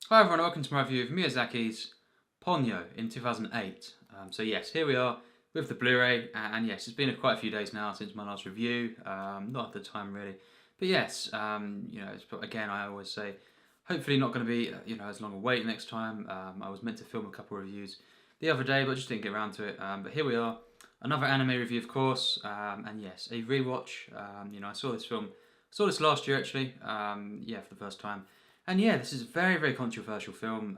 Hi everyone, welcome to my review of Miyazaki's Ponyo in 2008. So yes, here we are with the Blu-ray, and yes, it's been quite a few days now since my last review. Not at the time really, but yes, again I always say, hopefully not going to be as long a wait next time. I was meant to film a couple of reviews the other day, but just didn't get around to it. But here we are, another anime review of course, and yes, a rewatch. I saw this film, saw this last year actually. For the first time. And yeah, this is a very, very controversial film.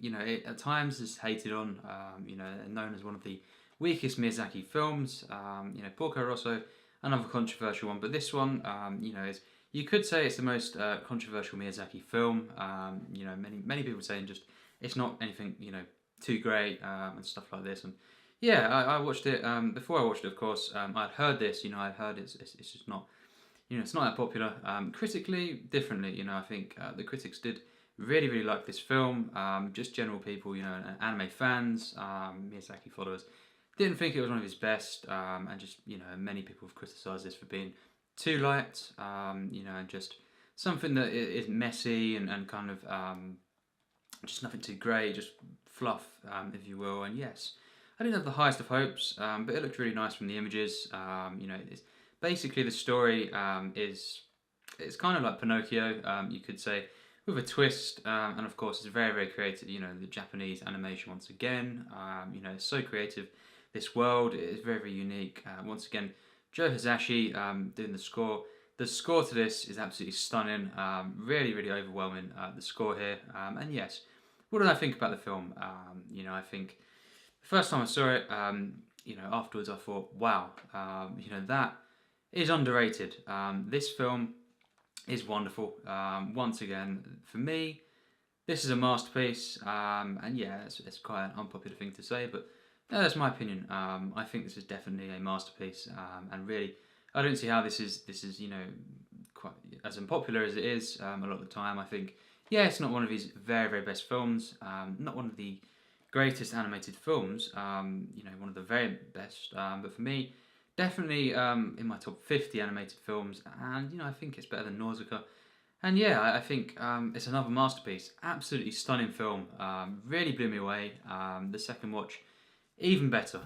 It at times is hated on, and known as one of the weakest Miyazaki films. Porco Rosso, another controversial one, but this one, is you could say it's the most controversial Miyazaki film. Many people saying just it's not anything too great and stuff like this. And yeah, I watched it. Before I watched it, of course, I'd heard this. I'd heard it's just not it's not that popular. Critically, differently, I think the critics did really, really like this film. Just general people, anime fans, Miyazaki followers, didn't think it was one of his best, and just, many people have criticised this for being too light, and just something that is messy and kind of just nothing too great, just fluff, if you will. And yes, I didn't have the highest of hopes, but it looked really nice from the images. It's basically the story is it's kind of like Pinocchio, you could say, with a twist, and of course it's very, very creative. The Japanese animation once again. It's so creative. This world is very, very unique. Once again, Joe Hisashi doing the score. The score to this is absolutely stunning. Really, really overwhelming. The score here, and yes, what did I think about the film? I think the first time I saw it, afterwards I thought, wow, that is underrated. This film is wonderful. Once again, for me, this is a masterpiece. And yeah, it's quite an unpopular thing to say, but no, that's my opinion. I think this is definitely a masterpiece. And really, I don't see how this is quite as unpopular as it is. A lot of the time, I think, yeah, it's not one of his very, very best films. Not one of the greatest animated films. One of the very best. But for me, definitely in my top 50 animated films, and I think it's better than Nausicaa. And yeah, I think it's another masterpiece. Absolutely stunning film. Really blew me away. The second watch, even better.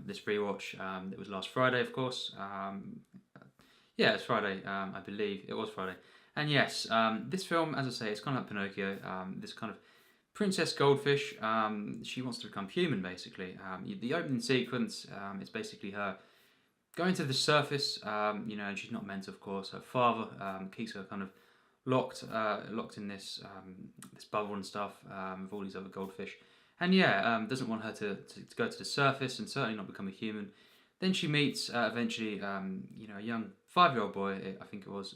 This rewatch, it was last Friday, of course. Yeah, it's Friday, I believe. It was Friday. And yes, this film, as I say, it's kind of like Pinocchio. This kind of Princess Goldfish, she wants to become human, basically. The opening sequence, it's basically her going to the surface, and she's not meant to, of course. Her father keeps her kind of locked in this bubble and stuff with all these other goldfish, and yeah, doesn't want her to go to the surface and certainly not become a human. Then she meets eventually, a young 5-year-old boy, I think it was,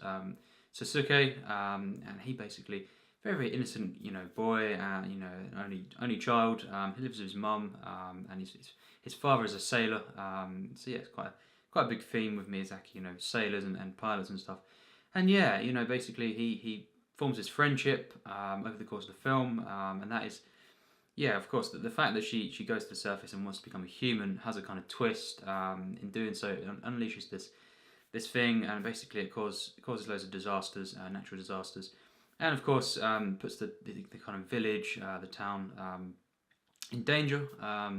Sasuke, and he basically very, very innocent, boy, only child. He lives with his mum, and his father is a sailor. So yeah, it's quite a big theme with Miyazaki, sailors and pilots and stuff. And yeah, basically he forms this friendship over the course of the film, and that is, yeah, of course, the fact that she goes to the surface and wants to become a human has a kind of twist. In doing so, it unleashes this thing, and basically it causes loads of disasters, natural disasters, and of course puts the kind of village, the town, in danger.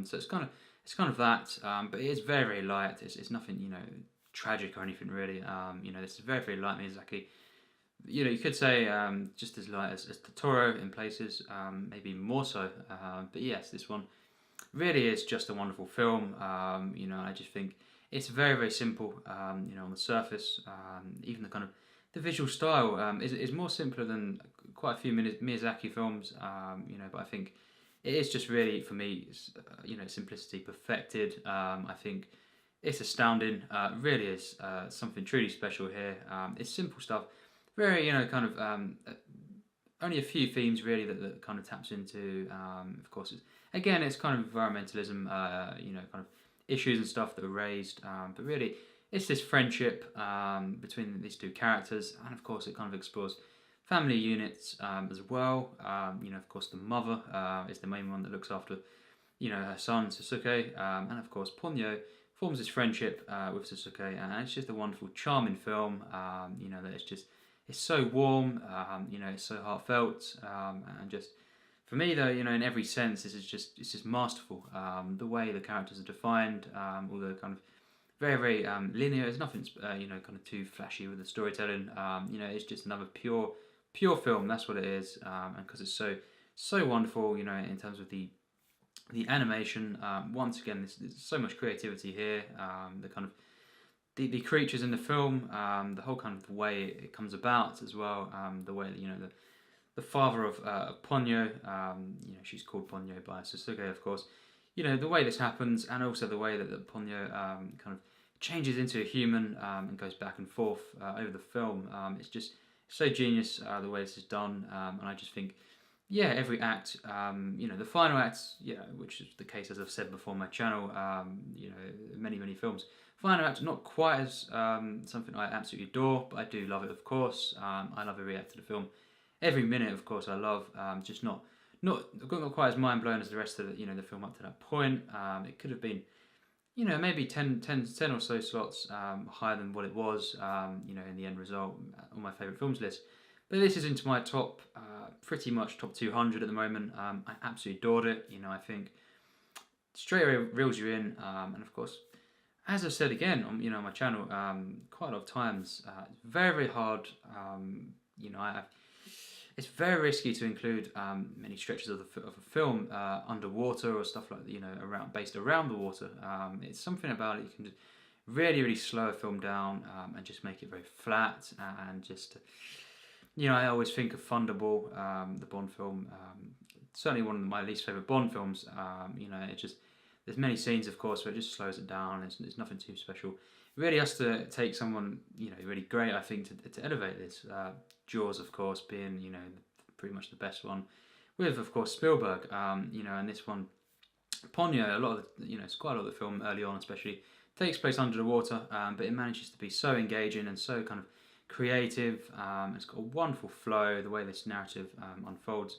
So it's kind of that, but it is very, very light. It's nothing tragic or anything really. This is very, very light Miyazaki. You could say just as light as Tokoro in places, maybe more so. But yes, this one really is just a wonderful film. I just think it's very, very simple. On the surface, even the kind of the visual style is more simpler than quite a few Miyazaki films. But I think it is just really, for me, simplicity perfected. I think it's astounding. It really is something truly special here. It's simple stuff, very kind of only a few themes really that kind of taps into. Of course, it's kind of environmentalism, kind of issues and stuff that are raised. But really, it's this friendship between these two characters, and of course, it kind of explores family units as well. Of course, the mother is the main one that looks after, her son Sasuke, and of course, Ponyo forms this friendship with Sasuke, and it's just a wonderful, charming film. That it's so warm, you know, it's so heartfelt, and just for me though, you know, in every sense, it's just masterful. The way the characters are defined, all the kind of very linear. There's nothing you know, kind of too flashy with the storytelling. You know, it's just another pure film. That's what it is, and because it's so wonderful, you know, in terms of the animation. Once again, there's so much creativity here. The kind of the creatures in the film, the whole kind of the way it comes about as well. The way that, you know, the father of Ponyo, you know, she's called Ponyo by Sasuke, of course. You know, the way this happens, and also the way that Ponyo kind of changes into a human and goes back and forth over the film. It's just so genius the way this is done, and I just think, yeah, every act, you know, the final act, yeah, which is the case as I've said before on my channel, you know, many films. Final act, not quite as something I absolutely adore, but I do love it, of course. I love every act of the film. Every minute, of course, I love. Just not quite as mind blown as the rest of the, you know, the film up to that point. It could have been, you know, maybe 10 or so slots higher than what it was, you know, in the end result on my favourite films list. But this is into my top, pretty much top 200 at the moment. I absolutely adored it. You know, I think straight away reels you in, and of course, as I've said again on, you know, my channel, quite a lot of times, it's very hard. You know, it's very risky to include many stretches of a film underwater or stuff like that, you know, based around the water. It's something about it, you can just really slow a film down and just make it very flat, and just, you know, I always think of Thunderball, the Bond film, certainly one of my least favourite Bond films. You know, it just, there's many scenes, of course, where it just slows it down. It's nothing too special. It really has to take someone, you know, really great, I think, to elevate this. Jaws, of course, being, you know, pretty much the best one, with, of course, Spielberg. You know, and this one, Ponyo, a lot of the, you know, it's quite a lot of the film early on, especially, takes place under the water, but it manages to be so engaging and so kind of creative. It's got a wonderful flow, the way this narrative unfolds,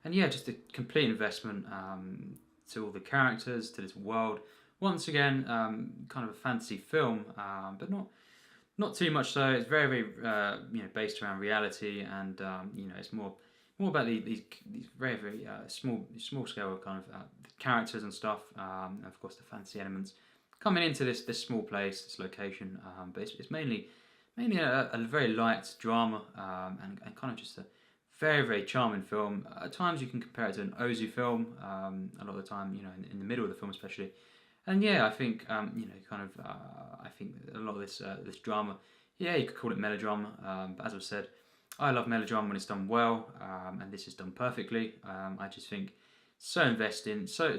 and yeah, just a complete investment to all the characters, to this world. Once again, kind of a fantasy film, but not too much so. It's very you know, based around reality, and you know, it's more about these very small scale kind of characters and stuff. And of course, the fantasy elements coming into this small place, this location. But it's mainly a very light drama, and kind of just a very charming film. At times you can compare it to an Ozu film, a lot of the time, you know, in the middle of the film especially. And yeah, I think, you know, kind of, I think a lot of this drama, yeah, you could call it melodrama, but as I've said, I love melodrama when it's done well, and this is done perfectly. I just think so investing, so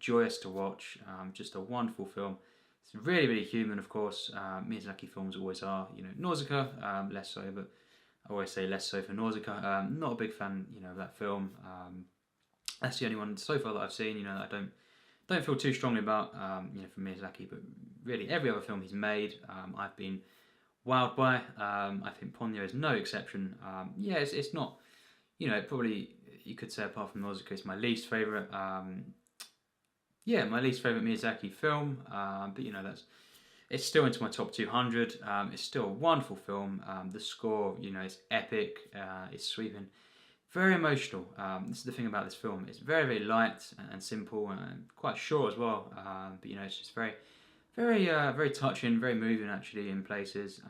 joyous to watch, just a wonderful film. It's really human, of course. Miyazaki films always are, you know. Nausicaa, less so, but I always say less so for Nausicaa. Not a big fan, you know, of that film. That's the only one so far that I've seen, you know, that I don't feel too strongly about, you know, from Miyazaki. But really, every other film he's made, I've been wowed by. I think Ponyo is no exception. Yeah, it's not, you know, probably you could say apart from Nausicaa, it's my least favourite. Yeah, my least favourite Miyazaki film. But you know, it's still into my top 200. It's still a wonderful film. The score, you know, it's epic. It's sweeping, very emotional. This is the thing about this film. It's very light and simple and quite short as well. But you know, it's just very touching, very moving actually in places.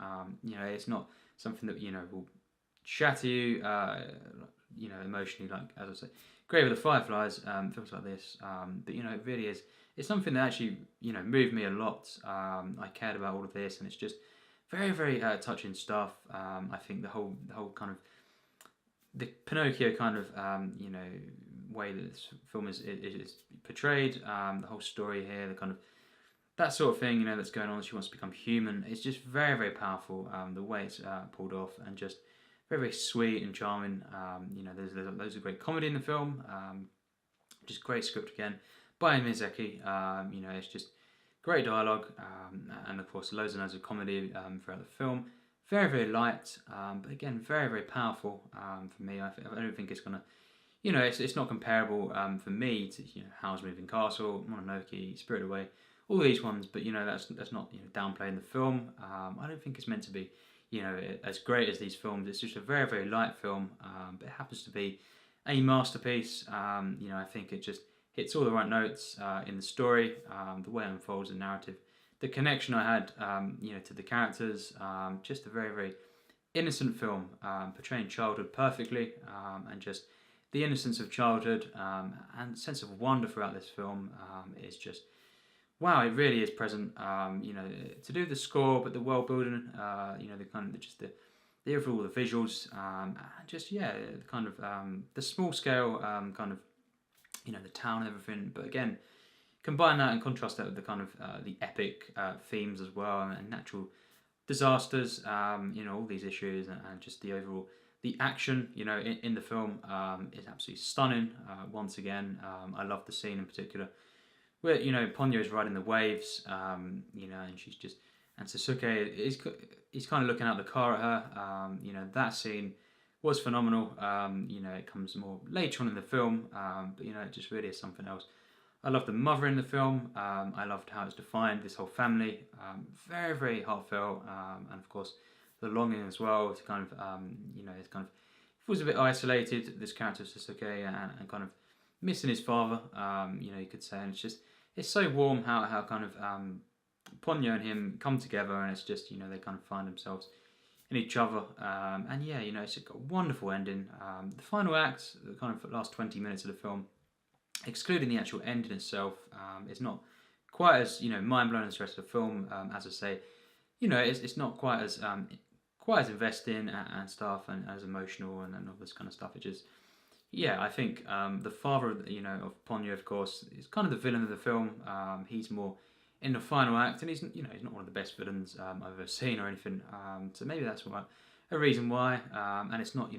You know, it's not something that, you know, will shatter you. You know, emotionally, like as I say, Grave of the Fireflies, films like this. But you know, it really is. It's something that actually, you know, moved me a lot. I cared about all of this, and it's just very touching stuff. I think the whole kind of the Pinocchio kind of you know, way that this film is portrayed. The whole story here, the kind of that sort of thing, you know, that's going on. She wants to become human. It's just very powerful. The way it's pulled off, and just very sweet and charming. You know, there's loads of great comedy in the film. Just great script again by Miyazaki. You know, it's just great dialogue, and of course loads and loads of comedy throughout the film. Very light, but again very powerful for me. I don't think it's gonna, you know, it's not comparable for me to, you know, Howl's Moving Castle, Mononoke, Spirited Away, all these ones. But you know, that's not, you know, downplaying the film. I don't think it's meant to be. as great as these films. It's just a very, very light film, but it happens to be a masterpiece. I think it just hits all the right notes in the story, the way it unfolds the narrative, the connection I had, to the characters. Just a very, very innocent film, portraying childhood perfectly, and just the innocence of childhood and sense of wonder throughout this film is just wow. It really is present. To do the score, but the world building, the kind of just the overall the visuals, the kind of the small scale kind of the town and everything. But again, combine that and contrast that with the kind of the epic themes as well, and natural disasters, all these issues, and just the overall the action, in the film is absolutely stunning. Once again, I love the scene in particular where Ponyo is riding the waves, and she's just and Sasuke he's kind of looking out the car at her. That scene was phenomenal. It comes more later on in the film, but it just really is something else. I loved the mother in the film. I loved how it's defined, this whole family. Very, very heartfelt, and of course the longing as well. To kind of, it's kind of feels a bit isolated. This character Sasuke and kind of missing his father. You could say, and it's so warm how kind of Ponyo and him come together, and it's just they kind of find themselves in each other. It's just got a wonderful ending. The final act, the kind of last 20 minutes of the film, excluding the actual ending itself, is not quite as mind blowing as the rest of the film. As I say, it's not quite as investing and stuff, and as emotional and all this kind of stuff. It just I think the father of Ponyo, of course, is kind of the villain of the film. He's more in the final act, and he's not one of the best villains I've ever seen or anything. So maybe that's a reason why. And it's not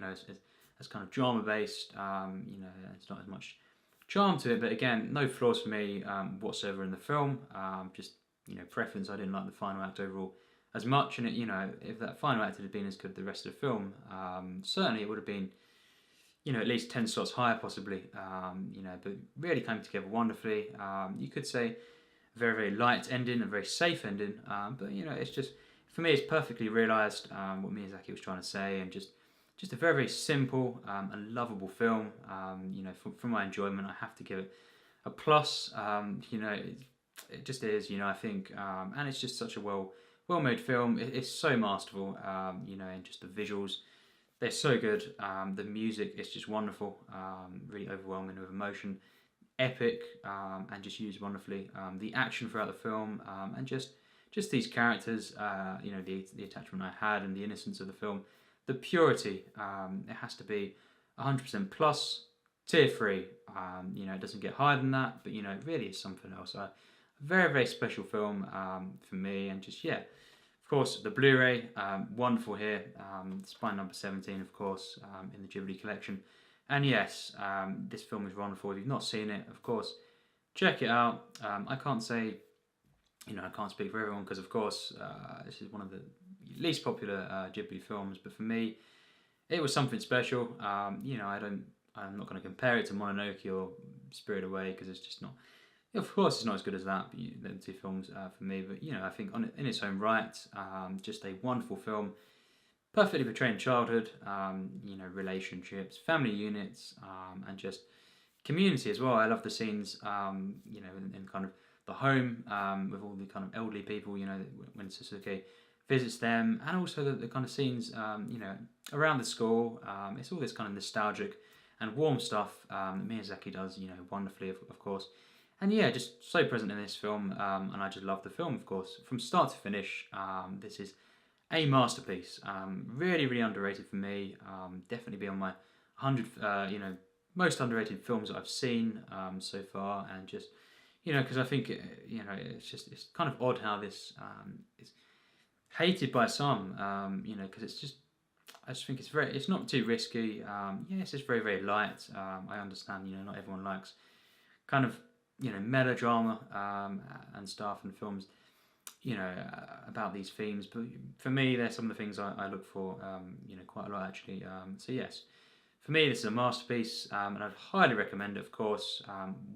as kind of drama based. It's not as much charm to it, but again, no flaws for me whatsoever in the film. Just preference. I didn't like the final act overall as much, and if that final act had been as good as the rest of the film, certainly it would have been at least 10 slots higher possibly. But really came together wonderfully. You could say a very, very light ending, a very safe ending, but it's just, for me, it's perfectly realised what Miyazaki was trying to say, and just a very, very simple and lovable film. For my enjoyment, I have to give it a plus. It just is, I think, and it's just such a well-made film. It's so masterful, and just the visuals, they're so good. The music is just wonderful, really overwhelming with emotion, epic, and just used wonderfully. The action throughout the film, and just these characters, the attachment I had, and the innocence of the film, the purity. It has to be 100% plus, tier 3. It doesn't get higher than that, but it really is something else. A very, very special film for me, and just of course, the Blu-ray, wonderful here. Spine number 17, of course, in the Ghibli collection. And yes, this film is wonderful. If you've not seen it, of course, check it out. I can't say, I can't speak for everyone, because of course, this is one of the least popular Ghibli films. But for me, it was something special. I'm not going to compare it to Mononoke or Spirited Away, because it's just not. Of course, it's not as good as that, but them two films for me. But I think in its own right, just a wonderful film, perfectly portraying childhood, relationships, family units, and just community as well. I love the scenes, in kind of the home with all the kind of elderly people. When Sasuke visits them, and also the kind of scenes, around the school. It's all this kind of nostalgic and warm stuff that Miyazaki does, wonderfully, of course. And just so present in this film, and I just love the film, of course, from start to finish. This is a masterpiece. Really, really underrated for me. Definitely be on my 100, most underrated films that I've seen so far, and just, because I think, it's kind of odd how this is hated by some, because I just think it's not too risky. It's just very, very light. I understand, not everyone likes kind of, melodrama and stuff, and films, about these themes. But for me, they're some of the things I look for, quite a lot actually. So yes, for me, this is a masterpiece, and I'd highly recommend it, of course.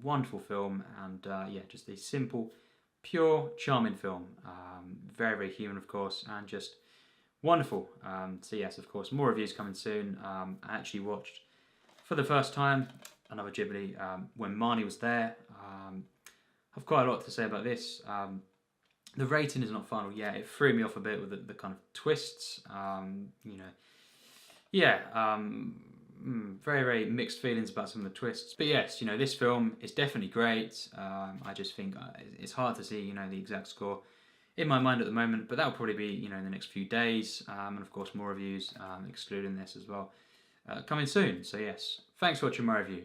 Wonderful film, and just a simple, pure, charming film. Very, very human, of course, and just wonderful. So yes, of course, more reviews coming soon. I actually watched for the first time another Ghibli when Marnie was there. I've quite a lot to say about this. The rating is not final yet. It threw me off a bit with the kind of twists. Very, very mixed feelings about some of the twists. But yes, this film is definitely great. I just think it's hard to see, the exact score in my mind at the moment. But that'll probably be, in the next few days. And of course, more reviews, excluding this as well, coming soon. So yes, thanks for watching my review.